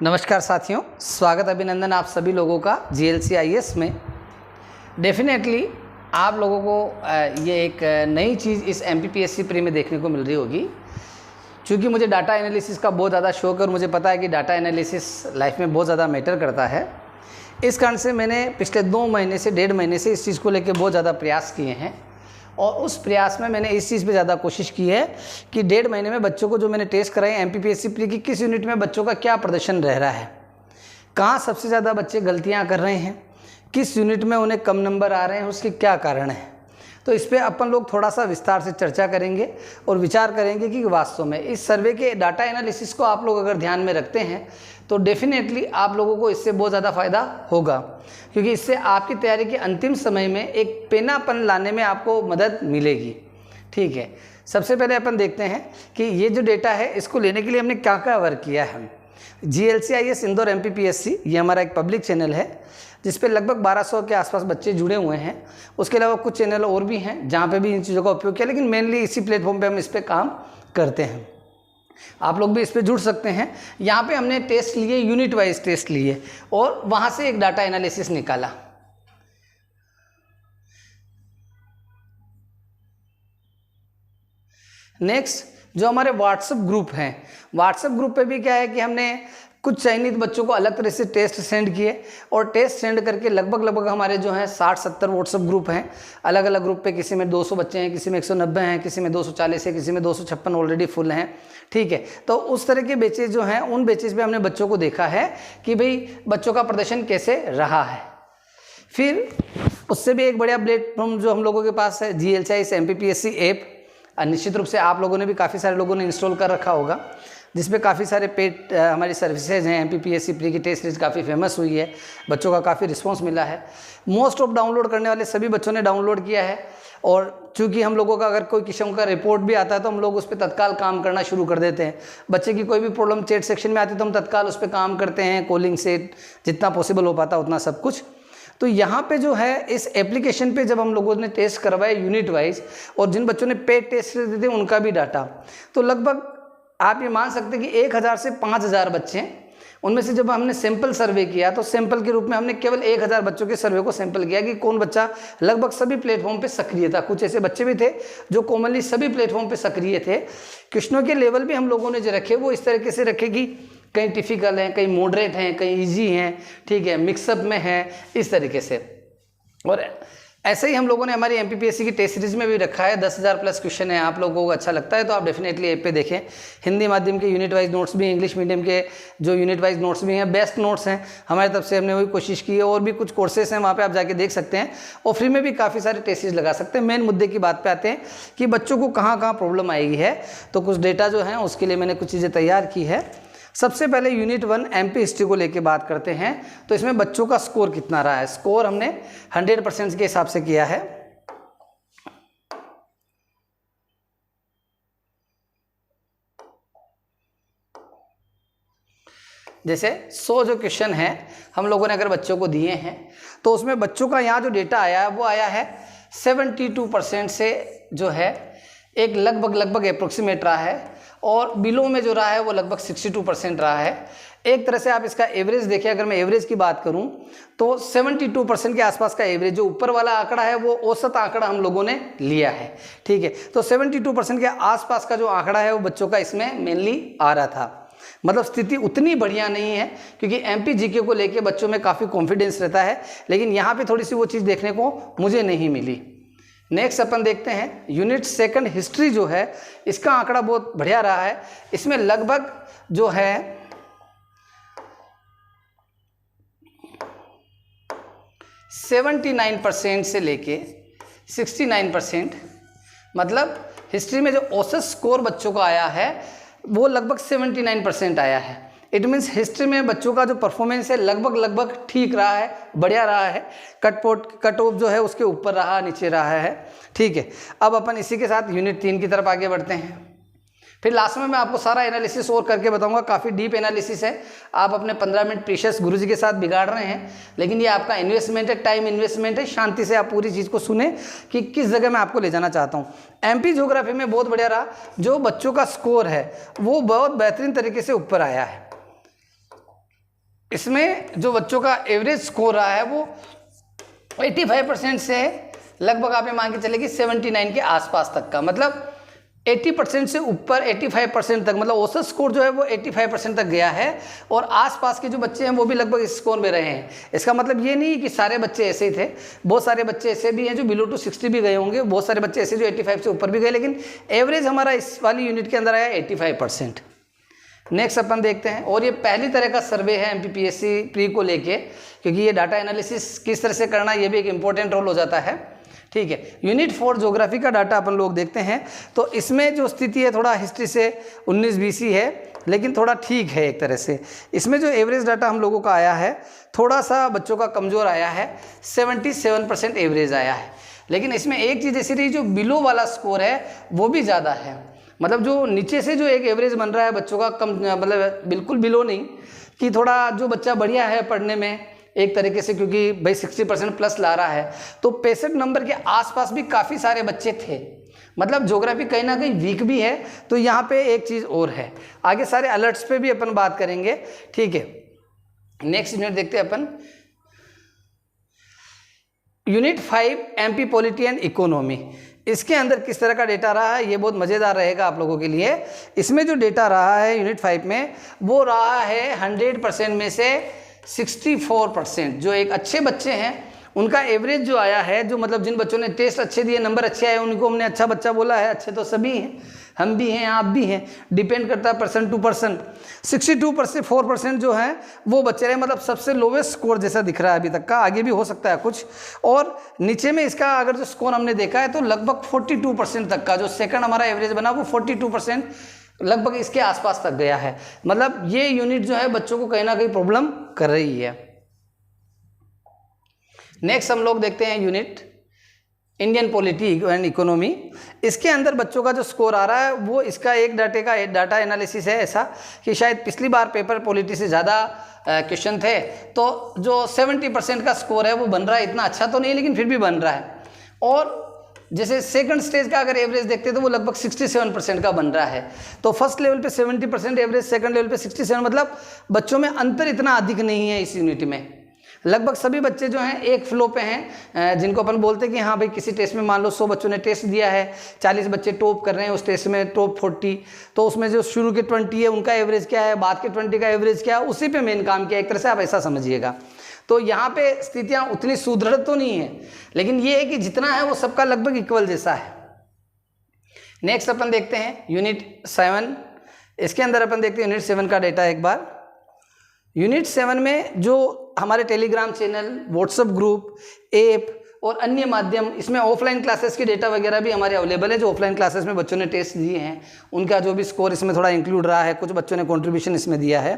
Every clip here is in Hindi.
नमस्कार साथियों, स्वागत अभिनंदन आप सभी लोगों का GLC IAS में। डेफिनेटली आप लोगों को ये एक नई चीज़ इस MPPSC प्री में देखने को मिल रही होगी। क्योंकि मुझे डाटा एनालिसिस का बहुत ज़्यादा शौक है और मुझे पता है कि डाटा एनालिसिस लाइफ में बहुत ज़्यादा मैटर करता है। इस कारण से मैंने पिछले 2 महीने से 1.5 महीने से इस चीज़ को लेकर बहुत ज़्यादा प्रयास किए हैं और उस प्रयास में मैंने इस चीज़ पे ज़्यादा कोशिश की है कि 1.5 महीने में बच्चों को जो मैंने टेस्ट कराए MPPSC प्री की किस यूनिट में बच्चों का क्या प्रदर्शन रह रहा है, कहाँ सबसे ज़्यादा बच्चे गलतियाँ कर रहे हैं, किस यूनिट में उन्हें कम नंबर आ रहे हैं, उसके क्या कारण है। तो इस पर अपन लोग थोड़ा सा विस्तार से चर्चा करेंगे और विचार करेंगे कि वास्तव में इस सर्वे के डाटा एनालिसिस को आप लोग अगर ध्यान में रखते हैं तो डेफिनेटली आप लोगों को इससे बहुत ज़्यादा फ़ायदा होगा, क्योंकि इससे आपकी तैयारी के अंतिम समय में एक पेनापन लाने में आपको मदद मिलेगी। ठीक है, सबसे पहले अपन देखते हैं कि ये जो डेटा है इसको लेने के लिए हमने क्या क्या वर्क किया है। GLC IAS इंदौर MPPSC ये हमारा एक पब्लिक चैनल है जिस पे लगभग 1200 के आसपास बच्चे जुड़े हुए हैं। उसके अलावा कुछ चैनल और भी हैं जहाँ पे भी इन चीज़ों का उपयोग किया, लेकिन मेनली इसी प्लेटफॉर्म पे हम इस पे काम करते हैं। आप लोग भी इस पे जुड़ सकते हैं। यहाँ पे हमने टेस्ट लिए, यूनिट वाइज टेस्ट लिए और वहाँ से एक डाटा एनालिसिस निकाला। नेक्स्ट जो हमारे व्हाट्सएप ग्रुप हैं, व्हाट्सएप ग्रुप पे भी क्या है कि हमने कुछ चयनित बच्चों को अलग तरह से टेस्ट सेंड किए और टेस्ट सेंड करके लगभग हमारे जो हैं 60-70 व्हाट्सएप ग्रुप हैं। अलग अलग ग्रुप पे किसी में 200 बच्चे हैं, किसी में 190 हैं, किसी में 240 है, किसी में 256 ऑलरेडी फुल हैं। ठीक है, तो उस तरह के बेचेज जो हैं उन बेचेज पे हमने बच्चों को देखा है कि भाई बच्चों का प्रदर्शन कैसे रहा है। फिर उससे भी एक बढ़िया प्लेटफॉर्म जो हम लोगों के पास है GLC IAS MPPSC ऐप। निश्चित रूप से आप लोगों ने भी काफ़ी सारे लोगों ने इंस्टॉल कर रखा होगा, जिसपे काफ़ी सारे पेड हमारी सर्विसेज हैं। MPPSC प्री की टेस्ट सीरीज काफ़ी फेमस हुई है, बच्चों का काफ़ी रिस्पांस मिला है। मोस्ट ऑफ डाउनलोड करने वाले सभी बच्चों ने डाउनलोड किया है और चूंकि हम लोगों का अगर कोई किस्म का रिपोर्ट भी आता है तो हम लोग उस पर तत्काल काम करना शुरू कर देते हैं। बच्चे की कोई भी प्रॉब्लम चैट सेक्शन में आती है तो हम तत्काल उस पर काम करते हैं, कॉलिंग से जितना पॉसिबल हो पाता उतना सब कुछ। तो यहाँ पे जो है इस एप्लीकेशन पे जब हम लोगों ने टेस्ट करवाए यूनिट वाइज और जिन बच्चों ने पेड टेस्ट दिए थे उनका भी डाटा, तो लगभग आप ये मान सकते हैं कि 1000 से 5000 बच्चे हैं। उनमें से जब हमने सैंपल सर्वे किया तो सैंपल के रूप में हमने केवल 1000 बच्चों के सर्वे को सैंपल किया कि कौन बच्चा लगभग सभी प्लेटफॉर्म पे सक्रिय था। कुछ ऐसे बच्चे भी थे जो कॉमनली सभी प्लेटफॉर्म पे सक्रिय थे। क्वेश्चनों के लेवल भी हम लोगों ने जो रखे वो इस तरीके से रखे कि कहीं टिफिकल हैं, कहीं मॉडरेट हैं, कहीं ईजी हैं, ठीक है, मिक्सअप में है, इस तरीके से। और ऐसे ही हम लोगों ने हमारी MPPSC की टेस्ट सीरीज में भी रखा है। 10,000 प्लस क्वेश्चन है। आप लोगों को अच्छा लगता है तो आप डेफिनेटली ऐप पे देखें। हिंदी माध्यम के यूनिट वाइज नोट्स भी, इंग्लिश मीडियम के जो यूनिट वाइज नोट्स भी हैं, बेस्ट नोट्स हैं हमारी तरफ से। हमने वही कोशिश की है और भी कुछ कोर्सेज हैं वहाँ पे आप जाके देख सकते हैं और फ्री में भी काफ़ी सारे टेस्ट सीरीज लगा सकते हैं। मेन मुद्दे की बात पे आते हैं कि बच्चों को कहाँ कहाँ प्रॉब्लम आएगी है, तो कुछ डेटा जो है उसके लिए मैंने कुछ चीज़ें तैयार की है। सबसे पहले यूनिट 1 MP हिस्ट्री को लेके बात करते हैं। तो इसमें बच्चों का स्कोर कितना रहा है। स्कोर हमने 100% के हिसाब से किया है। जैसे 100 जो क्वेश्चन है हम लोगों ने अगर बच्चों को दिए हैं तो उसमें बच्चों का यहाँ जो डेटा आया है वो आया है 72% से जो है एक लगभग अप्रोक्सीमेट रहा है और बिलो में जो रहा है वो लगभग 62% रहा है। एक तरह से आप इसका एवरेज देखें, अगर मैं एवरेज की बात करूं तो 72% के आसपास का एवरेज, जो ऊपर वाला आंकड़ा है वो औसत आंकड़ा हम लोगों ने लिया है। ठीक है, तो 72% के आसपास का जो आंकड़ा है वो बच्चों का इसमें मेनली आ रहा था। मतलब स्थिति उतनी बढ़िया नहीं है क्योंकि MP GK को लेके बच्चों में काफ़ी कॉन्फिडेंस रहता है, लेकिन यहाँ पे थोड़ी सी वो चीज़ देखने को मुझे नहीं मिली। नेक्स्ट अपन देखते हैं यूनिट 2 हिस्ट्री जो है इसका आंकड़ा बहुत बढ़िया रहा है। इसमें लगभग जो है 79% से लेके 69%, मतलब हिस्ट्री में जो औसत स्कोर बच्चों का आया है वो लगभग 79% आया है। इट मीन्स हिस्ट्री में बच्चों का जो परफॉर्मेंस है लगभग ठीक रहा है, बढ़िया रहा है। कट ऑफ जो है उसके ऊपर रहा, नीचे रहा है। ठीक है, अब अपन इसी के साथ यूनिट 3 की तरफ आगे बढ़ते हैं। फिर लास्ट में मैं आपको सारा एनालिसिस और करके बताऊंगा। काफ़ी डीप एनालिसिस है। आप अपने 15 मिनट प्रीशियस गुरुजी के साथ बिगाड़ रहे हैं, लेकिन ये आपका इन्वेस्टमेंट है, टाइम इन्वेस्टमेंट है। शांति से आप पूरी चीज़ को सुने कि किस जगह मैं आपको ले जाना चाहता हूँ। MP ज्योग्राफी में बहुत बढ़िया रहा। जो बच्चों का स्कोर है वो बहुत बेहतरीन तरीके से ऊपर आया है। इसमें जो बच्चों का एवरेज स्कोर रहा है वो 85% से लगभग आप ये मान के चले कि 79 के आसपास तक का, मतलब 80% से ऊपर 85% तक, मतलब औसत स्कोर जो है वो 85% तक गया है। और आसपास के जो बच्चे हैं वो भी लगभग इस स्कोर में रहे हैं। इसका मतलब ये नहीं कि सारे बच्चे ऐसे ही थे, बहुत सारे बच्चे ऐसे भी हैं जो बिलो टू 60 भी गए होंगे, बहुत सारे बच्चे ऐसे जो 85 से ऊपर भी गए, लेकिन एवरेज हमारा इस वाली यूनिट के अंदर आया 85%। नेक्स्ट अपन देखते हैं, और ये पहली तरह का सर्वे है MPPSC प्री को लेके, क्योंकि ये डाटा एनालिसिस किस तरह से करना ये भी एक इंपॉर्टेंट रोल हो जाता है। ठीक है, यूनिट 4 ज्योग्राफी का डाटा अपन लोग देखते हैं। तो इसमें जो स्थिति है थोड़ा हिस्ट्री से 19 BC है, लेकिन थोड़ा ठीक है एक तरह से। इसमें जो एवरेज डाटा हम लोगों का आया है थोड़ा सा बच्चों का कमज़ोर आया है, 77% एवरेज आया है। लेकिन इसमें एक चीज़ ऐसी रही, जो बिलो वाला स्कोर है वो भी ज़्यादा है, मतलब जो नीचे से जो एक एवरेज बन रहा है बच्चों का कम, मतलब बिल्कुल बिलो नहीं, कि थोड़ा जो बच्चा बढ़िया है पढ़ने में एक तरीके से, क्योंकि भाई 60% प्लस ला रहा है, तो 65 नंबर के आसपास भी काफ़ी सारे बच्चे थे। मतलब ज्योग्राफी कहीं ना कहीं वीक भी है। तो यहाँ पे एक चीज़ और है, आगे सारे अलर्ट्स पे भी अपन बात करेंगे। ठीक है, नेक्स्ट यूनिट देखते हैं अपन, unit 5 MP polity and economy. इसके अंदर किस तरह का डेटा रहा है ये बहुत मज़ेदार रहेगा आप लोगों के लिए। इसमें जो डेटा रहा है यूनिट 5 में वो रहा है 100% में से 64%। जो एक अच्छे बच्चे हैं उनका एवरेज जो आया है, जो मतलब जिन बच्चों ने टेस्ट अच्छे दिए, नंबर अच्छे आए, उनको हमने अच्छा बच्चा बोला है। अच्छे तो सभी हैं, हम भी हैं, आप भी हैं, डिपेंड करता है पर्सन टू पर्सन। 62% जो है वो बच्चे रहे, मतलब सबसे लोवेस्ट स्कोर जैसा दिख रहा है अभी तक का, आगे भी हो सकता है कुछ। और नीचे में इसका अगर जो स्कोर हमने देखा है तो लगभग 42% तक का जो सेकंड हमारा एवरेज बना वो 42% लगभग इसके आसपास तक गया है। मतलब ये यूनिट जो है बच्चों को कहीं ना कहीं प्रॉब्लम कर रही है। नेक्स्ट हम लोग देखते हैं unit Indian polity and economy. इसके अंदर बच्चों का जो स्कोर आ रहा है वो इसका एक डाटा एनालिसिस है ऐसा कि शायद पिछली बार पेपर पॉलिटी से ज़्यादा क्वेश्चन थे, तो जो 70% का स्कोर है वो बन रहा है। इतना अच्छा तो नहीं लेकिन फिर भी बन रहा है। और जैसे सेकंड स्टेज का अगर एवरेज देखते हैं तो वो लगभग 67% का बन रहा है। तो फर्स्ट लेवल पे 70% एवरेज, सेकंड लेवल पे 67, मतलब बच्चों में अंतर इतना अधिक नहीं है इस यूनिट में। लगभग सभी बच्चे जो हैं एक फ्लो पे हैं, जिनको अपन बोलते हैं कि हाँ भाई किसी टेस्ट में मान लो 100 बच्चों ने टेस्ट दिया है, 40 बच्चे टॉप कर रहे हैं उस टेस्ट में, टॉप 40, तो उसमें जो शुरू के 20 है उनका एवरेज क्या है, बाद के 20 का एवरेज क्या है, उसी पे मेन काम किया, एक तरह से आप ऐसा समझिएगा। तो यहाँ पे स्थितियाँ उतनी सुदृढ़ तो नहीं है, लेकिन ये है कि जितना है वो सबका लगभग इक्वल जैसा है। नेक्स्ट अपन देखते हैं यूनिट 7। इसके अंदर अपन देखते हैं यूनिट 7 का डेटा एक बार। यूनिट 7 में जो हमारे Telegram channel, WhatsApp group, app और अन्य माध्यम, इसमें ऑफलाइन क्लासेस के डेटा वगैरह भी हमारे अवेलेबल है। जो ऑफलाइन क्लासेस में बच्चों ने टेस्ट दिए हैं उनका जो भी स्कोर इसमें थोड़ा इंक्लूड रहा है, कुछ बच्चों ने कंट्रीब्यूशन इसमें दिया है।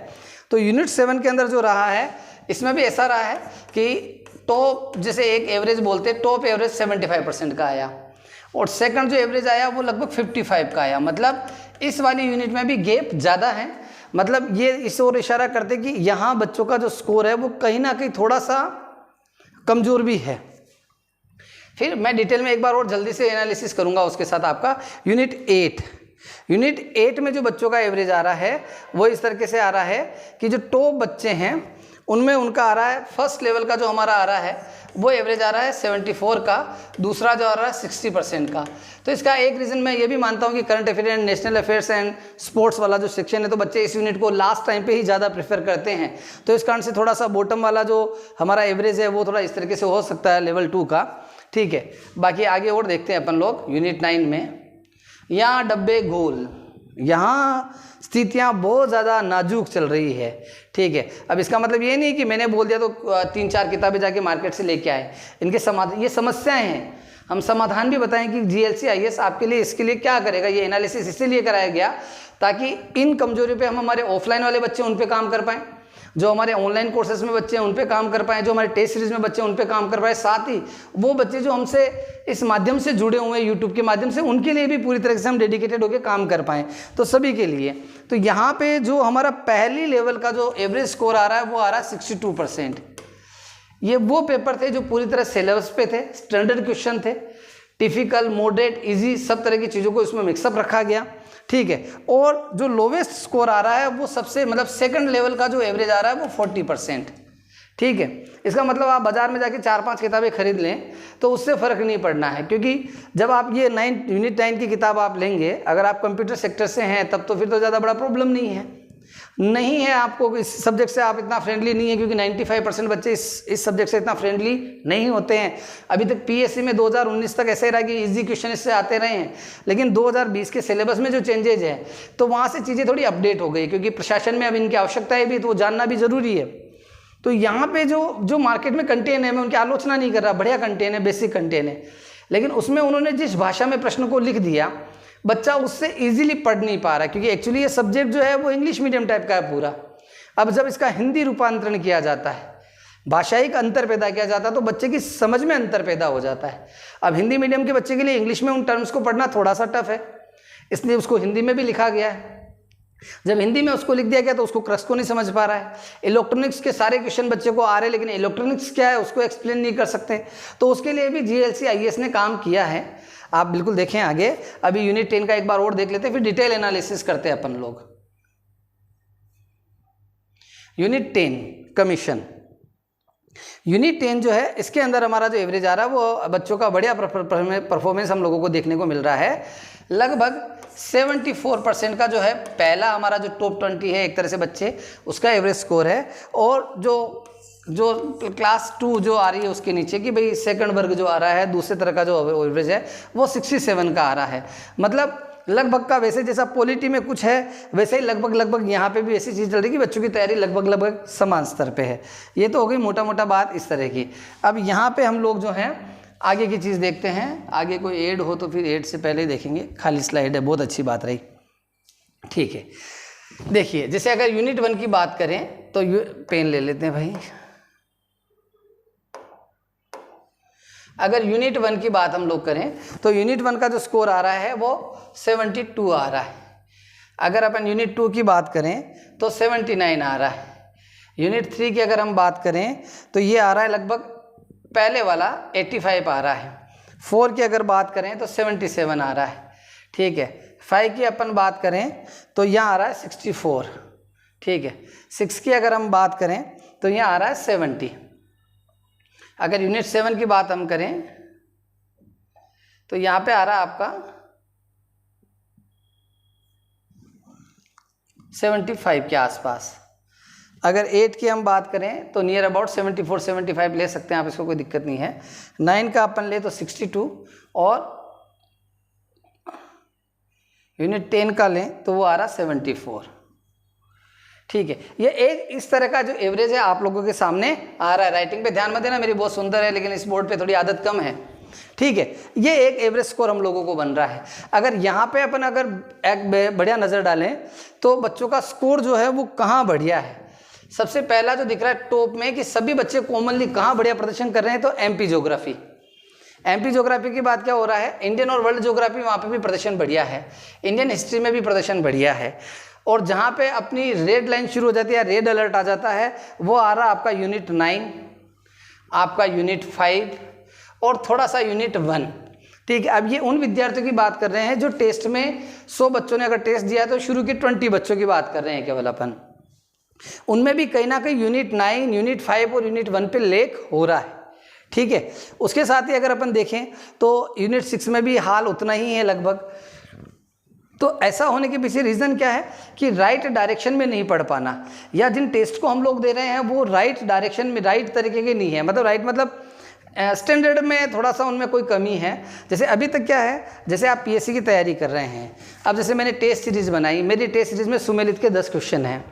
तो यूनिट 7 के अंदर जो रहा है इसमें भी ऐसा रहा है कि टॉप, जैसे एक एवरेज बोलते हैं, टॉप एवरेज 75% का आया और सेकंड जो एवरेज आया वो लगभग 55 का आया। मतलब इस वाली यूनिट में भी गैप ज़्यादा है। मतलब ये इस ओर इशारा करते कि यहाँ बच्चों का जो स्कोर है वो कहीं ना कहीं थोड़ा सा कमज़ोर भी है। फिर मैं डिटेल में एक बार और जल्दी से एनालिसिस करूँगा उसके साथ आपका। यूनिट 8 में जो बच्चों का एवरेज आ रहा है वो इस तरीके से आ रहा है कि जो टॉप बच्चे हैं उनमें उनका आ रहा है, फर्स्ट लेवल का जो हमारा आ रहा है वो एवरेज आ रहा है 74 का, दूसरा जो आ रहा है 60% का। तो इसका एक रीज़न मैं ये भी मानता हूँ कि current affair and national affairs and sports वाला जो सेक्शन है, तो बच्चे इस यूनिट को लास्ट टाइम पे ही ज़्यादा प्रेफर करते हैं। तो इस कारण से थोड़ा सा बॉटम वाला जो हमारा एवरेज है वो थोड़ा इस तरीके से हो सकता है लेवल 2 का। ठीक है, बाकी आगे और देखते हैं अपन लोग यूनिट 9 में। यहाँ डब्बे गोल, यहाँ स्थितियाँ बहुत ज़्यादा नाजुक चल रही है। ठीक है, अब इसका मतलब ये नहीं कि मैंने बोल दिया तो 3-4 किताबें जाके मार्केट से लेके आए। इनके समाधान, ये समस्याएं हैं, हम समाधान भी बताएं कि GLC IAS आपके लिए इसके लिए क्या करेगा। ये एनालिसिस इसीलिए कराया गया ताकि इन कमजोरियों पे हम हमारे ऑफलाइन वाले बच्चे उन पे काम कर पाएँ, जो हमारे ऑनलाइन कोर्सेज में बच्चे हैं उन पे काम कर पाएँ, जो हमारे टेस्ट सीरीज में बच्चे हैं उन पे काम कर पाए, साथ ही वो बच्चे जो हमसे इस माध्यम से जुड़े हुए हैं यूट्यूब के माध्यम से, उनके लिए भी पूरी तरह से हम डेडिकेटेड होकर काम कर पाएँ। तो सभी के लिए तो यहाँ पे जो हमारा पहली लेवल का जो एवरेज स्कोर आ रहा है वो आ रहा है 62%। ये वो पेपर थे जो पूरी तरह सिलेबस पे थे, स्टैंडर्ड क्वेश्चन थे। टिपिकल, मॉडरेट, इजी, सब तरह की चीज़ों को इसमें मिक्सअप रखा गया, ठीक है। और जो लोवेस्ट स्कोर आ रहा है वो सबसे मतलब सेकंड लेवल का जो एवरेज आ रहा है वो 40%, ठीक है। इसका मतलब आप बाजार में जाके 4-5 किताबें खरीद लें तो उससे फ़र्क नहीं पड़ना है, क्योंकि जब आप ये यूनिट 9 की किताब आप लेंगे, अगर आप कंप्यूटर सेक्टर से हैं तब तो फिर तो ज़्यादा बड़ा प्रॉब्लम नहीं है आपको, इस सब्जेक्ट से आप इतना फ्रेंडली नहीं है, क्योंकि 95% बच्चे इस सब्जेक्ट से इतना फ्रेंडली नहीं होते हैं। अभी तक पीएससी में 2019 तक ऐसे रहा कि इजी क्वेश्चन इससे आते रहे हैं, लेकिन 2020 के सिलेबस में जो चेंजेज है तो वहाँ से चीज़ें थोड़ी अपडेट हो गई, क्योंकि प्रशासन में अब इनकी आवश्यकता है भी, तो वो जानना भी ज़रूरी है। तो यहाँ पे जो मार्केट में कंटेन है, मैं उनकी आलोचना नहीं कर रहा, बढ़िया कंटेन है, बेसिक कंटेन है, लेकिन उसमें उन्होंने जिस भाषा में प्रश्न को लिख दिया बच्चा उससे इजीली पढ़ नहीं पा रहा, क्योंकि एक्चुअली ये सब्जेक्ट जो है वो इंग्लिश मीडियम टाइप का है पूरा। अब जब इसका हिंदी रूपांतरण किया जाता है, भाषाई अंतर पैदा किया जाता है, तो बच्चे की समझ में अंतर पैदा हो जाता है। अब हिंदी मीडियम के बच्चे के लिए इंग्लिश में उन टर्म्स को पढ़ना थोड़ा सा टफ है, इसलिए उसको हिंदी में भी लिखा गया है। जब हिंदी में उसको लिख दिया गया तो उसको क्रक्स को नहीं समझ पा रहा है। इलेक्ट्रॉनिक्स के सारे क्वेश्चन बच्चे को आ रहे हैं, लेकिन इलेक्ट्रॉनिक्स क्या है उसको एक्सप्लेन नहीं कर सकते, तो उसके लिए भी जीएलसी आईएएस ने काम किया है। आप बिल्कुल देखें आगे। अभी यूनिट 10 का एक बार और देख लेते हैं, फिर डिटेल एनालिसिस करते हैं अपन लोग। Unit 10 commission. यूनिट 10 जो है इसके अंदर हमारा जो एवरेज आ रहा है वो बच्चों का बढ़िया परफॉर्मेंस हम लोगों को देखने को मिल रहा है। लगभग 74% का जो है पहला हमारा जो टॉप 20 है एक तरह से बच्चे, उसका एवरेज स्कोर है। और जो क्लास 2 जो आ रही है उसके नीचे की भाई सेकंड वर्ग जो आ रहा है, दूसरे तरह का जो एवरेज है वो 67 का आ रहा है। मतलब लगभग का वैसे जैसा पॉलिटी में कुछ है वैसे ही लगभग यहाँ पे भी ऐसी चीज़ चल रही है कि बच्चों की तैयारी लगभग समान स्तर पे है। ये तो हो गई मोटा मोटा बात इस तरह की। अब यहाँ पे हम लोग जो हैं आगे की चीज़ देखते हैं। आगे कोई ऐड हो तो फिर ऐड से पहले ही देखेंगे, खाली स्लाइड है, बहुत अच्छी बात रही, ठीक है। देखिए जैसे अगर यूनिट 1 की बात करें तो पेन ले लेते हैं भाई। अगर यूनिट 1 की बात हम लोग करें तो यूनिट 1 का जो स्कोर आ रहा है वो 72 आ रहा है। अगर अपन यूनिट 2 की बात करें तो 79 आ रहा है। यूनिट 3 की अगर हम बात करें तो ये आ रहा है लगभग पहले वाला 85 आ रहा है। 4 की अगर बात करें तो 77 आ रहा है, ठीक है। 5 की अपन बात करें तो यहाँ आ रहा है 64, ठीक है। 6 की अगर हम बात करें तो यहाँ आ रहा है 70। अगर यूनिट 7 की बात हम करें तो यहाँ पे आ रहा है आपका 75 के आसपास। अगर 8 की हम बात करें तो नियर अबाउट 74-75 ले सकते हैं आप, इसको कोई दिक्कत नहीं है। 9 का अपन ले तो 62 और यूनिट 10 का लें तो वो आ रहा 74, ठीक है। ये एक इस तरह का जो एवरेज है आप लोगों के सामने आ रहा है। राइटिंग पे ध्यान मत देना, मेरी बहुत सुंदर है लेकिन इस बोर्ड पे थोड़ी आदत कम है, ठीक है। ये एक एवरेज स्कोर हम लोगों को बन रहा है। अगर यहाँ पे अपन अगर एक बढ़िया नज़र डालें तो बच्चों का स्कोर जो है वो कहाँ बढ़िया है। सबसे पहला जो दिख रहा है टॉप में कि सभी बच्चे कॉमनली कहाँ बढ़िया प्रदर्शन कर रहे हैं, तो एमपी ज्योग्राफी। एमपी ज्योग्राफी की बात क्या हो रहा है, इंडियन और वर्ल्ड ज्योग्राफी वहाँ पे भी प्रदर्शन बढ़िया है, इंडियन हिस्ट्री में भी प्रदर्शन बढ़िया है। और जहाँ पे अपनी रेड लाइन शुरू हो जाती है, रेड अलर्ट आ जाता है, वो आ रहा आपका यूनिट 9, आपका यूनिट 5 और थोड़ा सा यूनिट 1, ठीक है। अब ये उन विद्यार्थियों की बात कर रहे हैं जो टेस्ट में 100 बच्चों ने अगर टेस्ट दिया है तो शुरू के 20 बच्चों की बात कर रहे हैं केवल अपन। उनमें भी कहीं ना कहीं यूनिट 9, यूनिट 5 और यूनिट 1 पे लेक हो रहा है, ठीक है। उसके साथ ही अगर अपन देखें तो यूनिट 6 में भी हाल उतना ही है लगभग। तो ऐसा होने के पीछे रीज़न क्या है कि राइट डायरेक्शन में नहीं पढ़ पाना, या जिन टेस्ट को हम लोग दे रहे हैं वो राइट डायरेक्शन में राइट तरीके के नहीं है। मतलब राइट मतलब स्टैंडर्ड में थोड़ा सा उनमें कोई कमी है। जैसे अभी तक क्या है, जैसे आप पीएससी की तैयारी कर रहे हैं, अब जैसे मैंने टेस्ट सीरीज़ बनाई, मेरी टेस्ट सीरीज़ में सुमेलित के 10 क्वेश्चन हैं,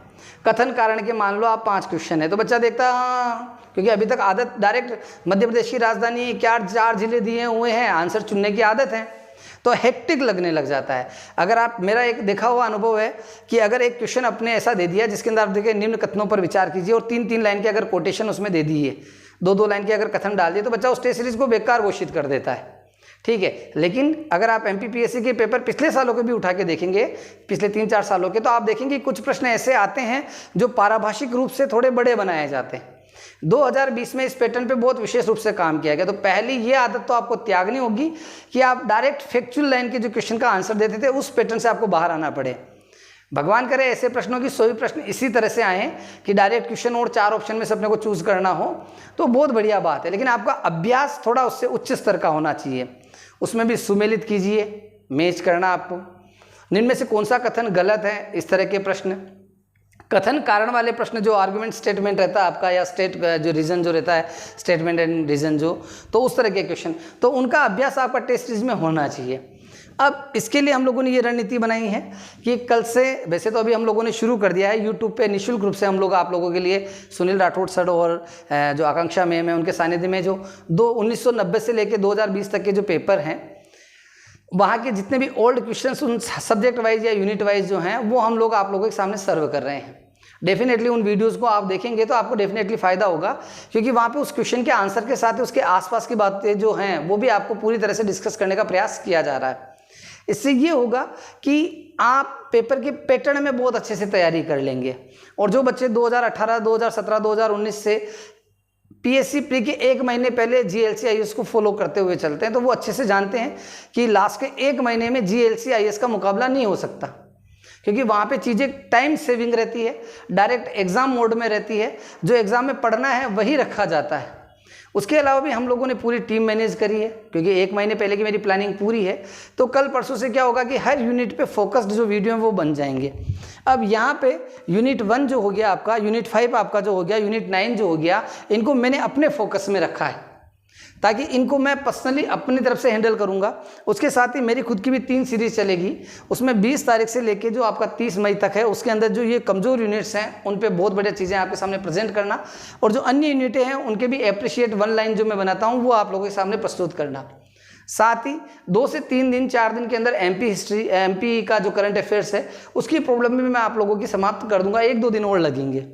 कथन कारण के मान लो आप 5 क्वेश्चन है, तो बच्चा देखता हाँ, क्योंकि अभी तक आदत डायरेक्ट मध्य प्रदेश की राजधानी क्या 4 जिले दिए हुए हैं, आंसर चुनने की आदत है, तो हेक्टिक लगने लग जाता है। अगर आप, मेरा एक देखा हुआ अनुभव है कि अगर एक क्वेश्चन अपने ऐसा दे दिया जिसके अंदर आप देखिए निम्न कथनों पर विचार कीजिए और 3-3 लाइन के अगर कोटेशन उसमें दे दिए, 2-2 लाइन के अगर कथन डाल दिए, तो बच्चा उस टेस्ट सीरीज को बेकार घोषित कर देता है, ठीक है। लेकिन अगर आप एमपीपीएससी के पेपर पिछले सालों के भी उठा के देखेंगे, पिछले 3-4 सालों के, तो आप देखेंगे कुछ प्रश्न ऐसे आते हैं जो पारिभाषिक रूप से थोड़े बड़े बनाए जाते हैं। 2020 में इस पैटर्न पे बहुत विशेष रूप से काम किया गया। तो पहली ये आदत तो आपको त्यागनी होगी कि आप डायरेक्ट फैक्चुअल लाइन के जो क्वेश्चन का आंसर देते थे उस पैटर्न से आपको बाहर आना पड़े। भगवान करे ऐसे प्रश्नों की 100 प्रश्न इसी तरह से आए कि डायरेक्ट क्वेश्चन और 4 ऑप्शन में से अपने को चूज करना हो तो बहुत बढ़िया बात है, लेकिन आपका अभ्यास थोड़ा उससे उच्च स्तर का होना चाहिए। उसमें भी सुमेलित कीजिए, मैच करना आपको। निम्न में से कौन सा कथन गलत है, इस तरह के प्रश्न। कथन कारण वाले प्रश्न जो आर्गुमेंट स्टेटमेंट रहता है आपका, या स्टेट जो रीजन जो रहता है, स्टेटमेंट एंड रीजन जो, तो उस तरह के क्वेश्चन, तो उनका अभ्यास आपका टेस्ट सीरीज में होना चाहिए। अब इसके लिए हम लोगों ने ये रणनीति बनाई है कि कल से, वैसे तो अभी हम लोगों ने शुरू कर दिया है यूट्यूब पे निःशुल्क रूप से हम लोग आप लोगों के लिए सुनील राठौड़ सर और जो आकांक्षा मैम है उनके सानिध्य में जो 1990 से लेकर 2020 तक के जो पेपर हैं वहाँ के जितने भी ओल्ड क्वेश्चंस उन सब्जेक्ट वाइज या यूनिट वाइज जो हैं वो हम लोग आप लोगों के सामने सर्व कर रहे हैं। डेफिनेटली उन वीडियोस को आप देखेंगे तो आपको डेफिनेटली फ़ायदा होगा, क्योंकि वहाँ पे उस क्वेश्चन के आंसर के साथ उसके आसपास की बातें जो हैं वो भी आपको पूरी तरह से डिस्कस करने का प्रयास किया जा रहा है। इससे ये होगा कि आप पेपर के पैटर्न में बहुत अच्छे से तैयारी कर लेंगे। और जो बच्चे 2018, 2017, 2019 से पीएससी प्री के 1 महीने पहले जीएलसी आईएएस को फॉलो करते हुए चलते हैं तो वो अच्छे से जानते हैं कि लास्ट के 1 महीने में जीएलसी आईएएस का मुकाबला नहीं हो सकता, क्योंकि वहाँ पे चीज़ें टाइम सेविंग रहती है, डायरेक्ट एग्जाम मोड में रहती है, जो एग्ज़ाम में पढ़ना है वही रखा जाता है। उसके अलावा भी हम लोगों ने पूरी टीम मैनेज करी है, क्योंकि 1 महीने पहले की मेरी प्लानिंग पूरी है। तो कल परसों से क्या होगा कि हर यूनिट पे फोकस्ड जो वीडियो हैं वो बन जाएंगे। अब यहाँ पे यूनिट 1 जो हो गया आपका, यूनिट 5 आपका जो हो गया, यूनिट 9 जो हो गया, इनको मैंने अपने फोकस में रखा है ताकि इनको मैं पर्सनली अपनी तरफ से हैंडल करूंगा। उसके साथ ही मेरी खुद की भी 3 सीरीज चलेगी, उसमें 20 तारीख से लेके जो आपका 30 मई तक है, उसके अंदर जो ये कमज़ोर यूनिट्स हैं उन पे बहुत बढ़िया चीज़ें आपके सामने प्रेजेंट करना, और जो अन्य यूनिटें हैं उनके भी अप्रिशिएट 1 लाइन जो मैं बनाता हूँ वो आप लोगों के सामने प्रस्तुत करना। साथ ही 2 से 3 दिन 4 दिन के अंदर एमपी हिस्ट्री, एमपी का जो करंट अफेयर्स है उसकी प्रॉब्लम भी मैं आप लोगों की समाप्त कर दूंगा। 1-2 दिन और लगेंगे।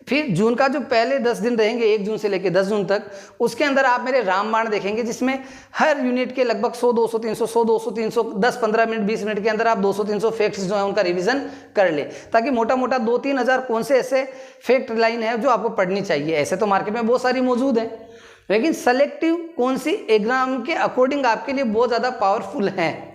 फिर जून का जो पहले 10 दिन रहेंगे, 1 जून से लेकर 10 जून तक, उसके अंदर आप मेरे रामबाण देखेंगे, जिसमें हर यूनिट के लगभग 100, 200, 300, 100, 200, 300, 10, 15 मिनट, 20 मिनट के अंदर आप 200, 300 फैक्ट्स जो है उनका रिवीजन कर ले, ताकि मोटा मोटा 2-3 हज़ार कौन से ऐसे फैक्ट लाइन है जो आपको पढ़नी चाहिए। ऐसे तो मार्केट में बहुत सारी मौजूद है, लेकिन सेलेक्टिव कौन सी एग्जाम के अकॉर्डिंग आपके लिए बहुत ज़्यादा पावरफुल है।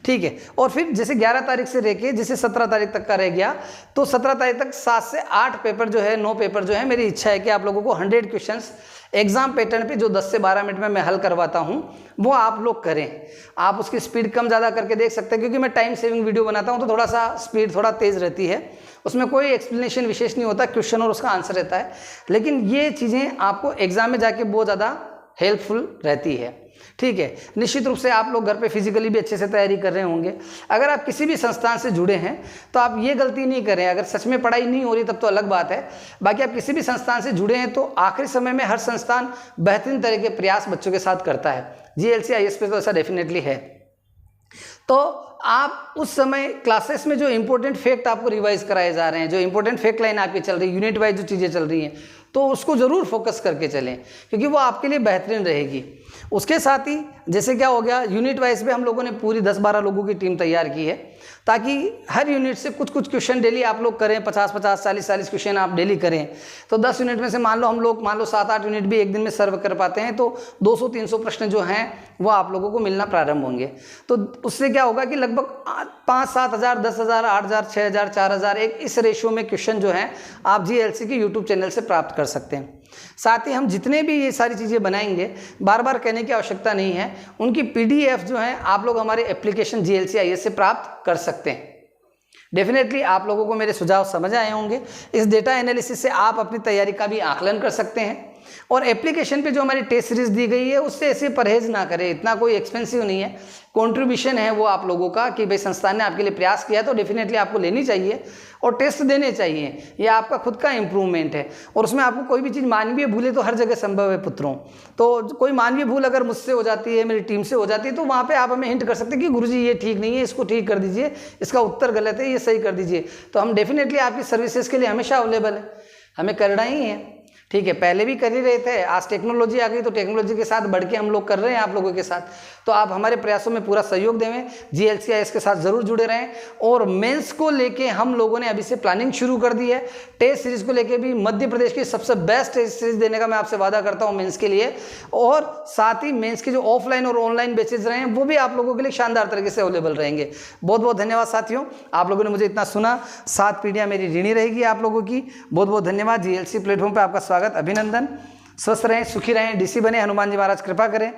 ठीक है। और फिर जैसे 11 तारीख से लेके जैसे 17 तारीख तक का रह गया, तो 17 तारीख तक 7 से 8 पेपर जो है, 9 पेपर जो है, मेरी इच्छा है कि आप लोगों को 100 क्वेश्चंस एग्जाम पैटर्न पे जो 10 से 12 मिनट में मैं हल करवाता हूं वो आप लोग करें। आप उसकी स्पीड कम ज़्यादा करके देख सकते हैं, क्योंकि मैं टाइम सेविंग वीडियो बनाता हूं तो थोड़ा सा स्पीड थोड़ा तेज़ रहती है, उसमें कोई एक्सप्लेनेशन विशेष नहीं होता, क्वेश्चन और उसका आंसर रहता है। लेकिन ये चीज़ें आपको एग्जाम में जाके बहुत ज़्यादा हेल्पफुल रहती है। ठीक है। निश्चित रूप से आप लोग घर पे फिजिकली भी अच्छे से तैयारी कर रहे होंगे। अगर आप किसी भी संस्थान से जुड़े हैं तो आप ये गलती नहीं करें, अगर सच में पढ़ाई नहीं हो रही तब तो अलग बात है, बाकी आप किसी भी संस्थान से जुड़े हैं तो आखिरी समय में हर संस्थान बेहतरीन तरह के प्रयास बच्चों के साथ करता है। जीएलसी आईएएस पे तो ऐसा डेफिनेटली है। तो आप उस समय क्लासेस में जो इंपॉर्टेंट फैक्ट आपको रिवाइज कराए जा रहे हैं, जो इंपॉर्टेंट फैक्ट लाइन आपकी चल रही है, यूनिट वाइज जो चीज़ें चल रही हैं, तो उसको ज़रूर फोकस करके चलें, क्योंकि वो आपके लिए बेहतरीन रहेगी। उसके साथ ही जैसे क्या हो गया, यूनिट वाइज पे हम लोगों ने पूरी 10-12 लोगों की टीम तैयार की है, ताकि हर यूनिट से कुछ क्वेश्चन डेली आप लोग करें। 50-50, 40-40 क्वेश्चन आप डेली करें, तो 10 यूनिट में से मान लो 7-8 यूनिट भी एक दिन में सर्व कर पाते हैं, तो 200-300 प्रश्न जो हैं वो आप लोगों को मिलना प्रारंभ होंगे। तो उससे क्या होगा कि लगभग 5-7 हज़ार, 10 हज़ार, 8 हज़ार, 6 हज़ार, 4 हज़ार, एक इस रेशियो में क्वेश्चन जो हैं आप जीएलसी के यूट्यूब चैनल से प्राप्त कर सकते हैं। साथ ही हम जितने भी ये सारी चीज़ें बनाएंगे, बार बार कहने की आवश्यकता नहीं है, उनकी पीडीएफ जो है आप लोग हमारे एप्लीकेशन जीएलसी आईएएस से प्राप्त कर सकते हैं। डेफिनेटली आप लोगों को मेरे सुझाव समझ आए होंगे। इस डेटा एनालिसिस से आप अपनी तैयारी का भी आकलन कर सकते हैं। और एप्लीकेशन पे जो हमारी टेस्ट सीरीज दी गई है उससे ऐसे परहेज ना करें, इतना कोई एक्सपेंसिव नहीं है, कंट्रीब्यूशन है वो आप लोगों का कि भाई संस्थान ने आपके लिए प्रयास किया तो डेफिनेटली आपको लेनी चाहिए और टेस्ट देने चाहिए। ये आपका खुद का इम्प्रूवमेंट है, और उसमें आपको कोई भी चीज़ मानवीय भूले तो हर जगह संभव है पुत्रों। तो कोई मानवीय भूल अगर मुझसे हो जाती है, मेरी टीम से हो जाती है, तो वहाँ पे आप हमें हिंट कर सकते हैं कि गुरुजी ये ठीक नहीं है, इसको ठीक कर दीजिए, इसका उत्तर गलत है, ये सही कर दीजिए। तो हम डेफिनेटली आपकी सर्विसेज के लिए हमेशा अवेलेबल है, हमें करना ही है। ठीक है, पहले भी कर ही रहे थे, आज टेक्नोलॉजी आ गई तो टेक्नोलॉजी के साथ बढ़ के हम लोग कर रहे हैं आप लोगों के साथ। तो आप हमारे प्रयासों में पूरा सहयोग देवें, GLCIS के साथ ज़रूर जुड़े रहें। और मेंस को लेके हम लोगों ने अभी से प्लानिंग शुरू कर दी है। टेस्ट सीरीज को लेके भी मध्य प्रदेश की सबसे बेस्ट टेस्ट सीरीज देने का मैं आपसे वादा करता हूं मेंस के लिए, और साथ ही मेंस के जो ऑफलाइन और ऑनलाइन बैचेज रहे हैं वो भी आप लोगों के लिए शानदार तरीके से अवेलेबल रहेंगे। बहुत बहुत धन्यवाद साथियों, आप लोगों ने मुझे इतना सुना। 7 पीढ़ियां मेरी ऋणी रहेगी आप लोगों की। बहुत बहुत धन्यवाद। GLC प्लेटफॉर्म पर आपका स्वागत, अभिनंदन। स्वस्थ रहें, सुखी रहें, DC बने, हनुमान जी महाराज कृपा करें।